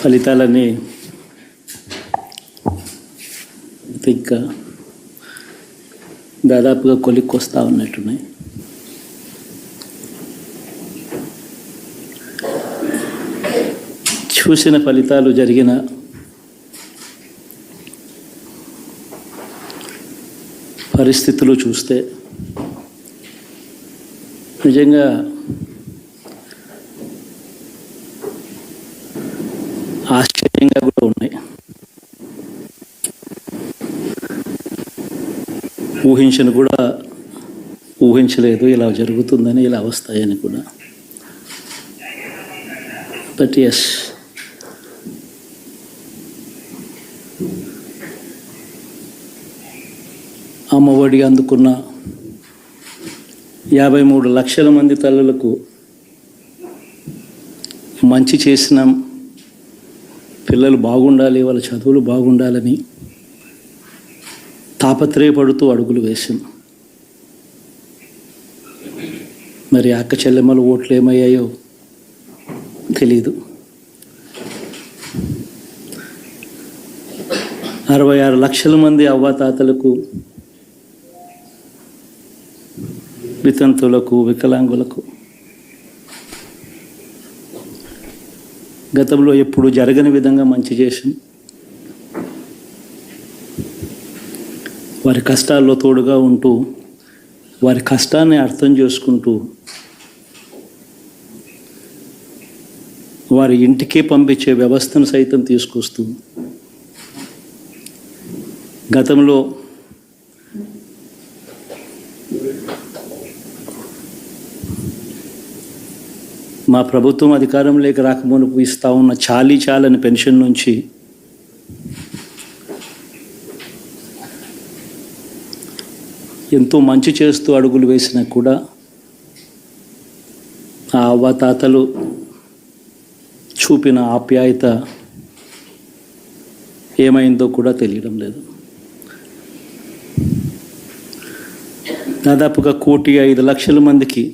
ఫలితాలన్నీ ఇంకా దాదాపుగా కొలిక్కొస్తా ఉన్నట్టున్నాయి. చూసిన ఫలితాలు జరిగిన పరిస్థితులు చూస్తే నిజంగా ఆశ్చర్యంగా కూడా ఉన్నాయి. ఊహించలేదు ఇలా జరుగుతుందని, ఇలా వస్తాయని కూడా. బట్ ఎస్, అమ్మఒడి అందుకున్న 53 లక్షల మంది తల్లులకు మంచి చేసినాం, పిల్లలు బాగుండాలి, వాళ్ళ చదువులు బాగుండాలని తాపత్రయపడుతూ అడుగులు వేసాం. మరి అక్క చెల్లెమ్మల ఓట్లు ఏమయ్యాయో తెలీదు. 66 లక్షల మంది అవ్వాతాతలకు, వితంతులకు, వికలాంగులకు గతంలో ఎప్పుడు జరగని విధంగా మంచి చేసాం. వారి కష్టాల్లో తోడుగా ఉంటూ, వారి కష్టాన్ని అర్థం చేసుకుంటూ, వారి ఇంటికే పంపించే వ్యవస్థను సైతం తీసుకొస్తూ, గతంలో మా ప్రభుత్వం అధికారంలోకి రాకమునుపు ఇస్తూ ఉన్న చాలని పెన్షన్ నుంచి ఎంతో మంచి చేస్తూ అడుగులు వేసినా కూడా ఆ అవ్వాతాతలు చూపిన ఆప్యాయత ఏమైందో కూడా తెలియడం లేదు. దాదాపుగా 1,05,00,000 మందికి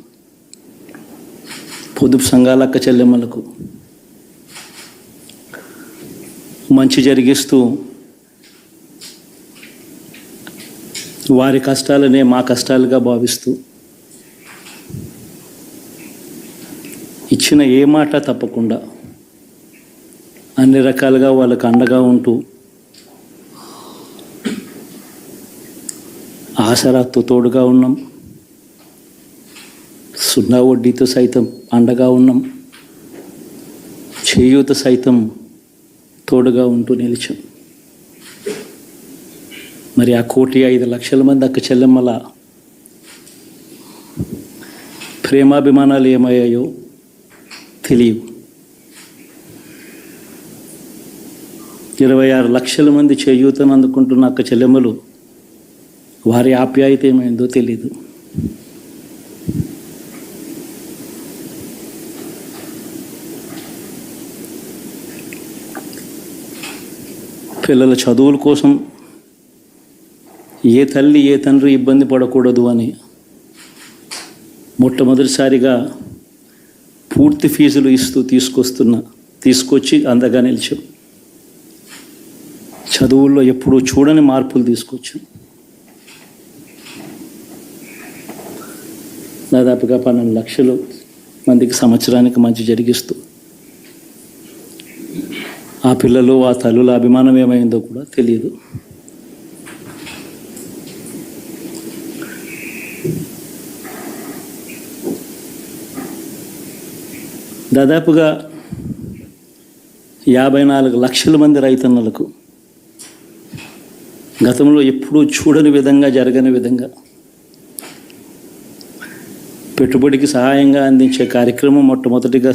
పొదుపు సంఘాల అక్క చెల్లెమ్మలకు మంచి జరిగిస్తూ, వారి కష్టాలనే మా కష్టాలుగా భావిస్తూ, ఇచ్చిన ఏ మాట తప్పకుండా అన్ని రకాలుగా వాళ్ళకు అండగా ఉంటూ, ఆసరాతో తోడుగా ఉన్నాం, సున్నా వడ్డీతో సైతం అండగా ఉన్నాం, చేయూత సైతం తోడుగా ఉంటూ నిలిచాం. మరి ఆ 1,05,00,000 మంది అక్క చెల్లెమ్మల ప్రేమాభిమానాలు ఏమయ్యాయో తెలియవు. 26 లక్షల మంది చేయూతను అందుకుంటున్న అక్క చెల్లెమ్మలు, వారి ఆప్యాయత ఏమైందో తెలీదు. పిల్లల చదువుల కోసం ఏ తల్లి ఏ తండ్రి ఇబ్బంది పడకూడదు అని మొట్టమొదటిసారిగా పూర్తి ఫీజులు ఇస్తూ తీసుకొచ్చి అందగా నిలిచాం. చదువుల్లో ఎప్పుడూ చూడని మార్పులు తీసుకొచ్చాం. దాదాపుగా 12 లక్షల మందికి సంవత్సరానికి మంచి జరిగిస్తూ, ఆ పిల్లలు, ఆ తల్లుల అభిమానం ఏమైందో కూడా తెలియదు. దాదాపుగా 54 లక్షల మంది రైతన్నలకు గతంలో ఎప్పుడూ చూడని విధంగా, జరగని విధంగా పెట్టుబడికి సహాయంగా అందించే కార్యక్రమం మొట్టమొదటిగా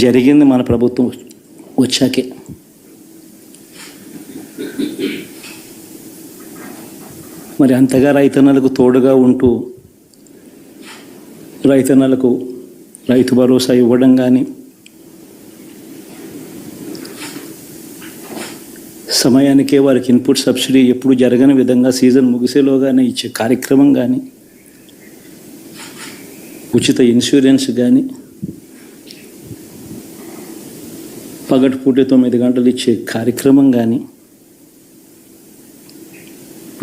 జరిగింది మన ప్రభుత్వం వచ్చాకే. మరి అంతగా రైతన్నలకు తోడుగా ఉంటూ, రైతన్నలకు రైతు భరోసా ఇవ్వడం కానీ, సమయానికే వారికి ఇన్పుట్ సబ్సిడీ ఎప్పుడు జరగని విధంగా సీజన్ ముగిసేలోగానే ఇచ్చే కార్యక్రమం కానీ, ఉచిత ఇన్సూరెన్స్ కానీ, పగటిపూట 9 గంటలు ఇచ్చే కార్యక్రమం కానీ,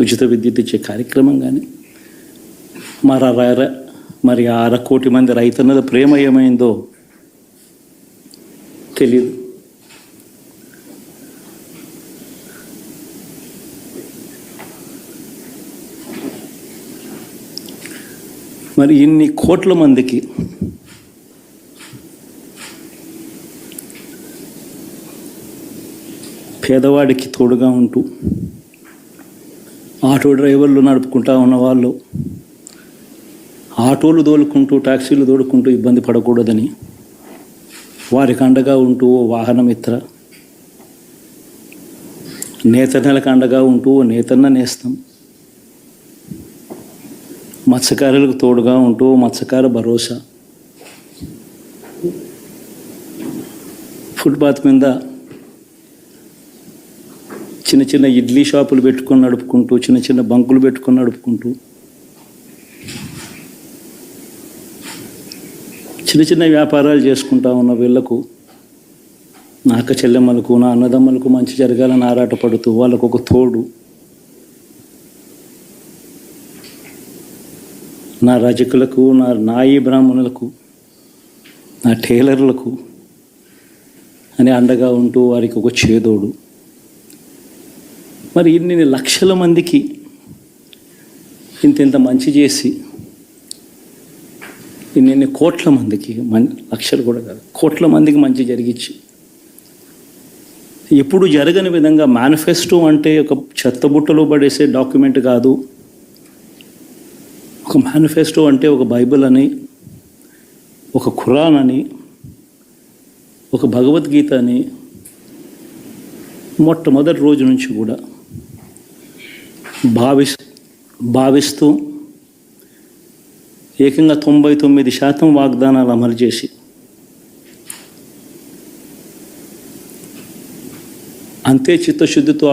ఉచిత విద్యుత్ ఇచ్చే కార్యక్రమం కానీ, మరి 1/2 కోటి మంది రైతన్నల ప్రేమ ఏమైందో తెలియదు. మరి ఇన్ని కోట్ల మందికి పేదవాడికి తోడుగా ఉంటూ ఆటో డ్రైవర్లు నడుపుకుంటా ఉన్నవాళ్ళు ఆటోలు తోలుకుంటూ టాక్సీలు తోలుకుంటూ ఇబ్బంది పడకూడదని వారికి అండగా ఉంటూ వాహనమిత్ర, నేతన్నలకు అండగా ఉంటూ నేతన్న నేస్తం, మత్స్యకారులకు తోడుగా ఉంటూ మత్స్యకార భరోసా, ఫుట్పాత్ మీద చిన్న చిన్న ఇడ్లీ షాపులు పెట్టుకొని నడుపుకుంటూ, చిన్న చిన్న బంకులు పెట్టుకొని నడుపుకుంటూ, చిన్న చిన్న వ్యాపారాలు చేసుకుంటా ఉన్న వీళ్లకు, నా అక్క చెల్లెమ్మలకు, నా అన్నదమ్మలకు మంచి జరగాలని ఆరాటపడుతూ వాళ్ళకు ఒక తోడు, నా రజకులకు, నా నాయి బ్రాహ్మణులకు, నా టైలర్లకు అని అండగా ఉంటూ వారికి ఒక చేదోడు. మరి ఇన్ని లక్షల మందికి ఇంత మంచి చేసి, ఇన్ని కోట్ల మందికి, లక్షలు కూడా కాదు, కోట్ల మందికి మంచి జరిగించి, ఎప్పుడు జరగని విధంగా మేనిఫెస్టో అంటే ఒక చెత్తబుట్టలో పడేసే డాక్యుమెంట్ కాదు. ఒక మేనిఫెస్టో అంటే ఒక బైబిల్ అని, ఒక ఖురాన్ అని, ఒక భగవద్గీత అని మొట్టమొదటి రోజు నుంచి కూడా భావిస్తూ ఏకంగా 99% వాగ్దానాలు అమలు చేసి, అంతే చిత్తశుద్ధితో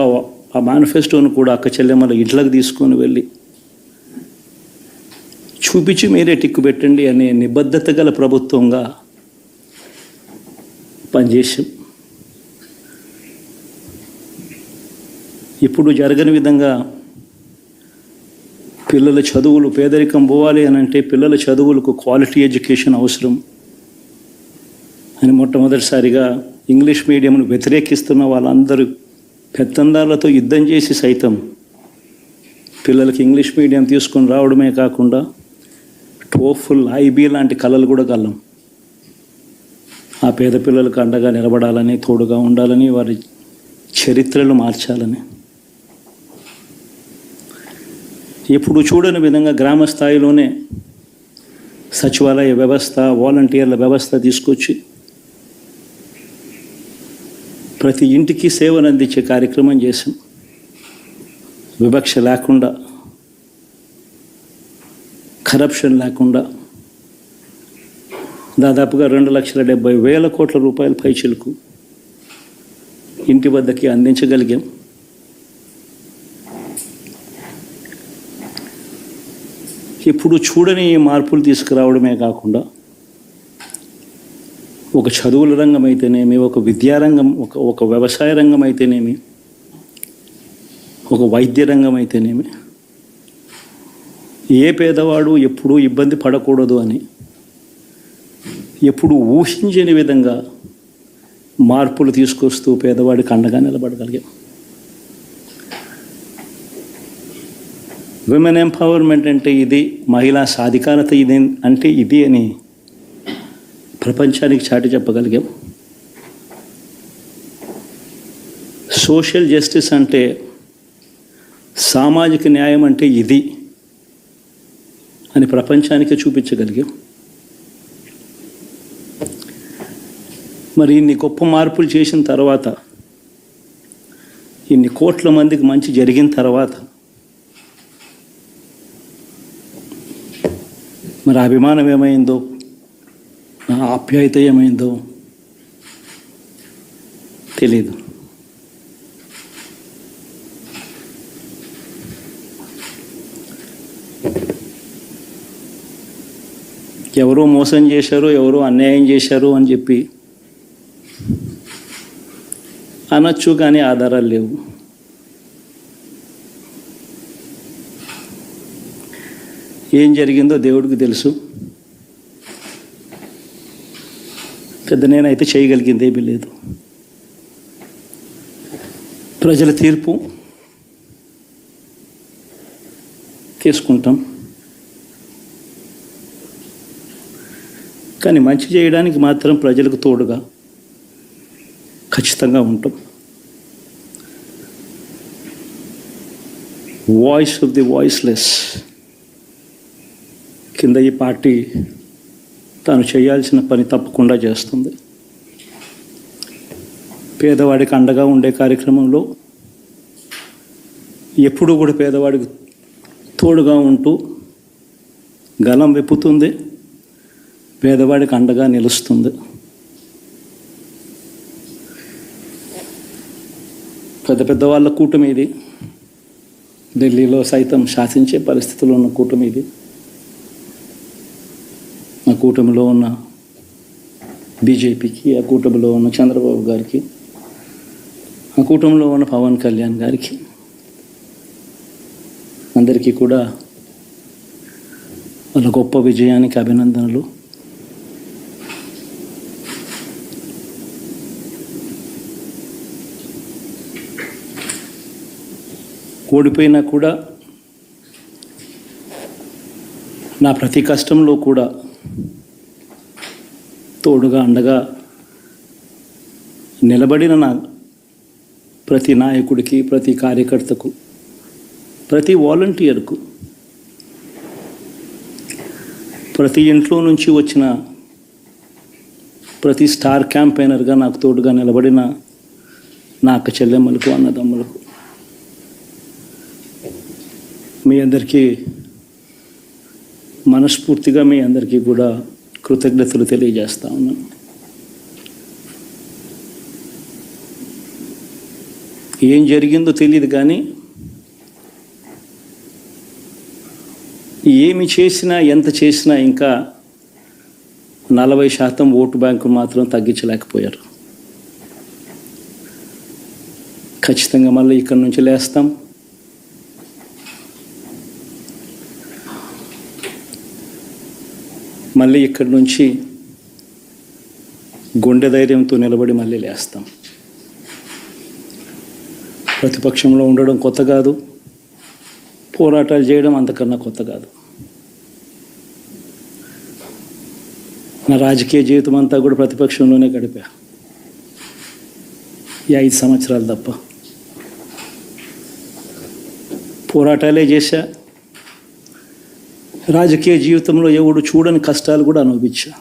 ఆ మేనిఫెస్టోను కూడా అక్క చెల్లెమ్మల ఇంట్లోకి తీసుకొని వెళ్ళి చూపించి మీరే టిక్కు పెట్టండి అనే నిబద్ధత గల ప్రభుత్వంగా పనిచేసాం. ఇప్పుడు జరగని విధంగా పిల్లల చదువులు, పేదరికం పోవాలి అని అంటే పిల్లల చదువులకు క్వాలిటీ ఎడ్యుకేషన్ అవసరం అని మొట్టమొదటిసారిగా ఇంగ్లీష్ మీడియంను వ్యతిరేకిస్తున్న వాళ్ళందరూ పెత్తందారులతో యుద్ధం చేసి సైతం పిల్లలకి ఇంగ్లీష్ మీడియం తీసుకొని రావడమే కాకుండా టోఫుల్, ఐబీ లాంటి కళలు కూడా కలం. ఆ పేద పిల్లలకు అండగా నిలబడాలని, తోడుగా ఉండాలని, వారి చరిత్రలు మార్చాలని, ఎప్పుడు చూడని విధంగా గ్రామ స్థాయిలోనే సచివాలయ వ్యవస్థ, వాలంటీర్ల వ్యవస్థ తీసుకొచ్చి ప్రతి ఇంటికి సేవను అందించే కార్యక్రమం చేశాం. వివక్ష లేకుండా, కరప్షన్ లేకుండా దాదాపుగా 2,70,000 కోట్ల రూపాయల పైచిలకు ఇంటి వద్దకి అందించగలిగాం. ఇప్పుడు చూడని మార్పులు తీసుకురావడమే కాకుండా ఒక చదువుల రంగం అయితేనేమి, ఒక విద్యారంగం, ఒక వ్యవసాయ రంగం అయితేనేమి, ఒక వైద్య రంగం అయితేనేమి, ఏ పేదవాడు ఎప్పుడూ ఇబ్బంది పడకూడదు అని ఎప్పుడు ఊహించని విధంగా మార్పులు తీసుకొస్తూ పేదవాడికి అండగా నిలబడగలిగాం. విమెన్ ఎంపవర్మెంట్ అంటే ఇది, మహిళా సాధికారత ఇది అంటే ఇది అని ప్రపంచానికి చాటి చెప్పగలిగాం. సోషల్ జస్టిస్ అంటే, సామాజిక న్యాయం అంటే ఇది అని ప్రపంచానికి చూపించగలిగాం. మరి ఇన్ని గొప్ప మార్పులు చేసిన తర్వాత, ఇన్ని కోట్ల మందికి మంచి జరిగిన తర్వాత మరి అభిమానం ఏమైందో, నా ఆప్యాయత ఏమైందో తెలీదు. ఎవరో మోసం చేశారు, ఎవరో అన్యాయం చేశారు అని చెప్పి అనొచ్చు, కానీ ఆధారాలు లేవు. ఏం జరిగిందో దేవుడికి తెలుసు. పెద్ద నేనైతే చేయగలిగింది ఏమీ లేదు. ప్రజల తీర్పు తీసుకుంటాం, కానీ మంచి చేయడానికి మాత్రం ప్రజలకు తోడుగా ఖచ్చితంగా ఉంటాం. వాయిస్ ఆఫ్ ది వాయిస్లెస్ కింద ఈ పార్టీ తాను చేయాల్సిన పని తప్పకుండా చేస్తుంది. పేదవాడికి అండగా ఉండే కార్యక్రమంలో ఎప్పుడూ కూడా పేదవాడికి తోడుగా ఉంటూ గలం విప్పుతుంది, పేదవాడికి అండగా నిలుస్తుంది. పెద్ద పెద్ద వాళ్ళ కూటమి ఇది, ఢిల్లీలో సైతం శాసించే పరిస్థితుల్లో ఉన్న కూటమి ఇది. ఆ కూటమిలో ఉన్న బీజేపీకి, ఆ కూటమిలో ఉన్న చంద్రబాబు గారికి, ఆ కూటమిలో ఉన్న పవన్ కళ్యాణ్ గారికి అందరికీ కూడా వాళ్ళ గొప్ప విజయానికి అభినందనలు. ఓడిపోయినా కూడా నా ప్రతి కష్టంలో కూడా తోడుగా అండగా నిలబడిన నా ప్రతి నాయకుడికి, ప్రతి కార్యకర్తకు, ప్రతి వాలంటీర్కు, ప్రతి ఇంట్లో నుంచి వచ్చిన ప్రతి స్టార్ క్యాంపెయినర్గా నాకు తోడుగా నిలబడిన నా అక్క చెల్లెమ్మలకు, అన్నదమ్ములకు, మీ అందరికీ మనస్ఫూర్తిగా మీ అందరికీ కూడా కృతజ్ఞతలు తెలియజేస్తా ఉన్నాను. ఏం జరిగిందో తెలియదు, కానీ ఏమి చేసినా, ఎంత చేసినా ఇంకా 40% ఓటు బ్యాంకు మాత్రం తగ్గించలేకపోయారు. ఖచ్చితంగా మళ్ళీ ఇక్కడి నుంచి లేస్తాం. మళ్ళీ ఇక్కడి నుంచి గుండె ధైర్యంతో నిలబడి మళ్ళీ లేస్తాం. ప్రతిపక్షంలో ఉండడం కొత్త కాదు, పోరాటాలు చేయడం అంతకన్నా కొత్త కాదు. నా రాజకీయ జీవితం అంతా కూడా ప్రతిపక్షంలోనే గడిపా, ఈ 5 సంవత్సరాలు తప్ప. పోరాటాలే చేశా, రాజకీయ జీవితంలో ఎవడు చూడని కష్టాలు కూడా అనుభవించా.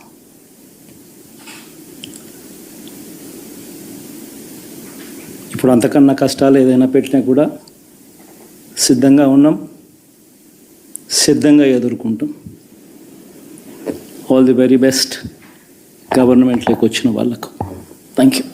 ఇప్పుడు అంతకన్నా కష్టాలు ఏదైనా పెట్టినా కూడా సిద్ధంగా ఉన్నాం, సిద్ధంగా ఎదుర్కొంటాం. ఆల్ ది వెరీ బెస్ట్ గవర్నమెంట్లోకి వచ్చిన వాళ్ళకు. Thank you.